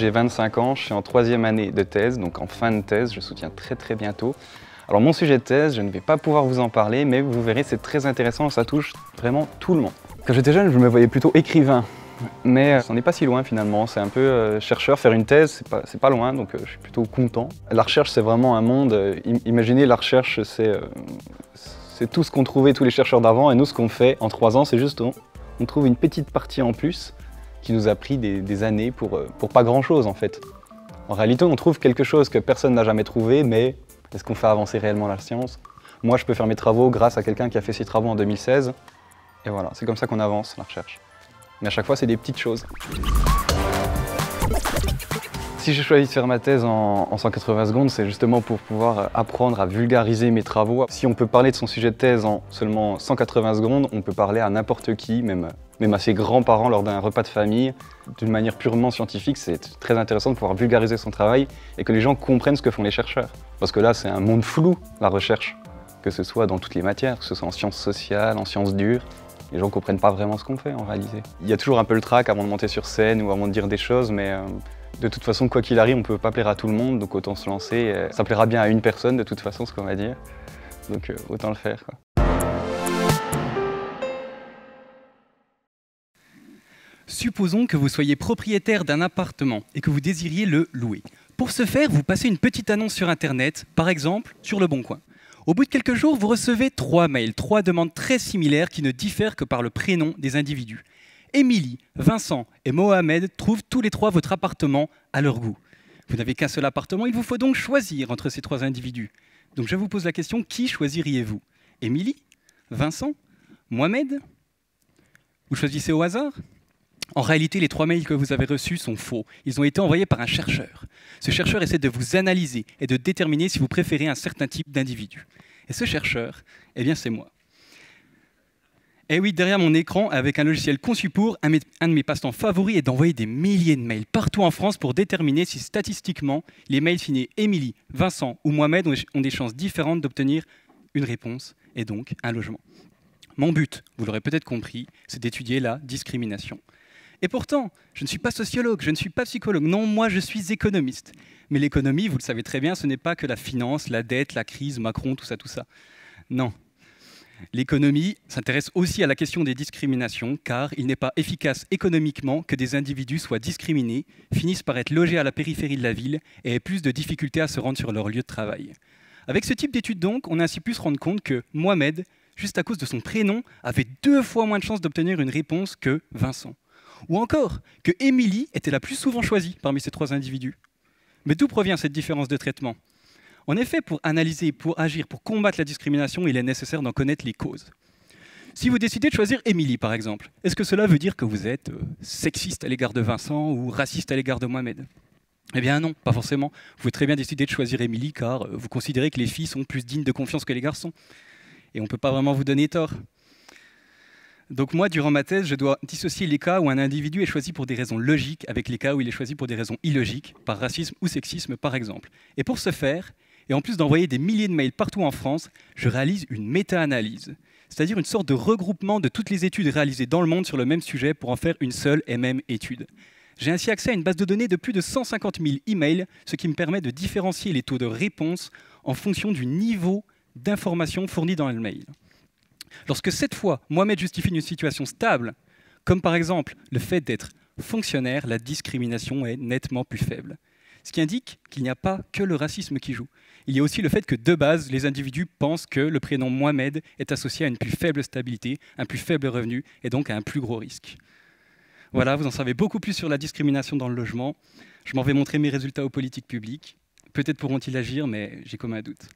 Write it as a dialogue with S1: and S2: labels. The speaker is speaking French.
S1: j'ai 25 ans, je suis en 3e année de thèse, donc en fin de thèse, je soutiens très bientôt. Alors mon sujet de thèse, je ne vais pas pouvoir vous en parler, mais vous verrez, c'est très intéressant, ça touche vraiment tout le monde. Quand j'étais jeune, je me voyais plutôt écrivain, mais ça n'est pas si loin finalement, c'est un peu chercheur, faire une thèse, c'est pas loin, donc je suis plutôt content. La recherche, c'est vraiment un monde, imaginez la recherche, c'est tout ce qu'ont trouvé tous les chercheurs d'avant, et nous ce qu'on fait en 3 ans, c'est juste on trouve une petite partie en plus qui nous a pris des années pour pas grand chose en fait. En réalité, on trouve quelque chose que personne n'a jamais trouvé, mais est-ce qu'on fait avancer réellement la science? Moi, je peux faire mes travaux grâce à quelqu'un qui a fait ses travaux en 2016, et voilà, c'est comme ça qu'on avance la recherche. Mais à chaque fois, c'est des petites choses. Si j'ai choisi de faire ma thèse en 180 secondes, c'est justement pour pouvoir apprendre à vulgariser mes travaux. Si on peut parler de son sujet de thèse en seulement 180 secondes, on peut parler à n'importe qui, même à ses grands-parents lors d'un repas de famille. D'une manière purement scientifique, c'est très intéressant de pouvoir vulgariser son travail et que les gens comprennent ce que font les chercheurs. Parce que là, c'est un monde flou, la recherche, que ce soit dans toutes les matières, que ce soit en sciences sociales, en sciences dures. Les gens ne comprennent pas vraiment ce qu'on fait en réalité. Il y a toujours un peu le trac avant de monter sur scène ou avant de dire des choses, mais de toute façon, quoi qu'il arrive, on ne peut pas plaire à tout le monde, donc autant se lancer. Ça plaira bien à une personne de toute façon, ce qu'on va dire. Donc autant le faire, quoi.
S2: Supposons que vous soyez propriétaire d'un appartement et que vous désiriez le louer. Pour ce faire, vous passez une petite annonce sur Internet, par exemple sur Le Bon Coin. Au bout de quelques jours, vous recevez 3 mails, 3 demandes très similaires qui ne diffèrent que par le prénom des individus. Émilie, Vincent et Mohamed trouvent tous les 3 votre appartement à leur goût. Vous n'avez qu'un seul appartement, il vous faut donc choisir entre ces 3 individus. Donc je vous pose la question, qui choisiriez-vous? Émilie? Vincent? Mohamed? Vous choisissez au hasard? En réalité, les 3 mails que vous avez reçus sont faux. Ils ont été envoyés par un chercheur. Ce chercheur essaie de vous analyser et de déterminer si vous préférez un certain type d'individu. Et ce chercheur, eh bien c'est moi. Et oui, derrière mon écran, avec un logiciel conçu pour, un de mes passe-temps favoris est d'envoyer des milliers de mails partout en France pour déterminer si statistiquement, les mails signés Émilie, Vincent ou Mohamed ont des chances différentes d'obtenir une réponse et donc un logement. Mon but, vous l'aurez peut-être compris, c'est d'étudier la discrimination. Et pourtant, je ne suis pas sociologue, je ne suis pas psychologue. Non, moi, je suis économiste. Mais l'économie, vous le savez très bien, ce n'est pas que la finance, la dette, la crise, Macron, tout ça, tout ça. Non. L'économie s'intéresse aussi à la question des discriminations, car il n'est pas efficace économiquement que des individus soient discriminés, finissent par être logés à la périphérie de la ville et aient plus de difficultés à se rendre sur leur lieu de travail. Avec ce type d'études, donc, on a ainsi pu se rendre compte que Mohamed, juste à cause de son prénom, avait 2 fois moins de chances d'obtenir une réponse que Vincent. Ou encore que Émilie était la plus souvent choisie parmi ces 3 individus. Mais d'où provient cette différence de traitement? En effet, pour analyser, pour agir, pour combattre la discrimination, il est nécessaire d'en connaître les causes. Si vous décidez de choisir Émilie, par exemple, est-ce que cela veut dire que vous êtes sexiste à l'égard de Vincent ou raciste à l'égard de Mohamed? Eh bien non, pas forcément. Vous pouvez très bien décider de choisir Émilie car vous considérez que les filles sont plus dignes de confiance que les garçons. Et on ne peut pas vraiment vous donner tort. Donc moi, durant ma thèse, je dois dissocier les cas où un individu est choisi pour des raisons logiques avec les cas où il est choisi pour des raisons illogiques, par racisme ou sexisme par exemple. Et pour ce faire, et en plus d'envoyer des milliers de mails partout en France, je réalise une méta-analyse, c'est-à-dire une sorte de regroupement de toutes les études réalisées dans le monde sur le même sujet pour en faire une seule et même étude. J'ai ainsi accès à une base de données de plus de 150 000 emails, ce qui me permet de différencier les taux de réponse en fonction du niveau d'information fourni dans le mail. Lorsque cette fois, Mohamed justifie une situation stable, comme par exemple le fait d'être fonctionnaire, la discrimination est nettement plus faible. Ce qui indique qu'il n'y a pas que le racisme qui joue. Il y a aussi le fait que de base, les individus pensent que le prénom Mohamed est associé à une plus faible stabilité, un plus faible revenu et donc à un plus gros risque. Voilà, vous en savez beaucoup plus sur la discrimination dans le logement. Je m'en vais montrer mes résultats aux politiques publiques. Peut-être pourront-ils agir, mais j'ai comme un doute.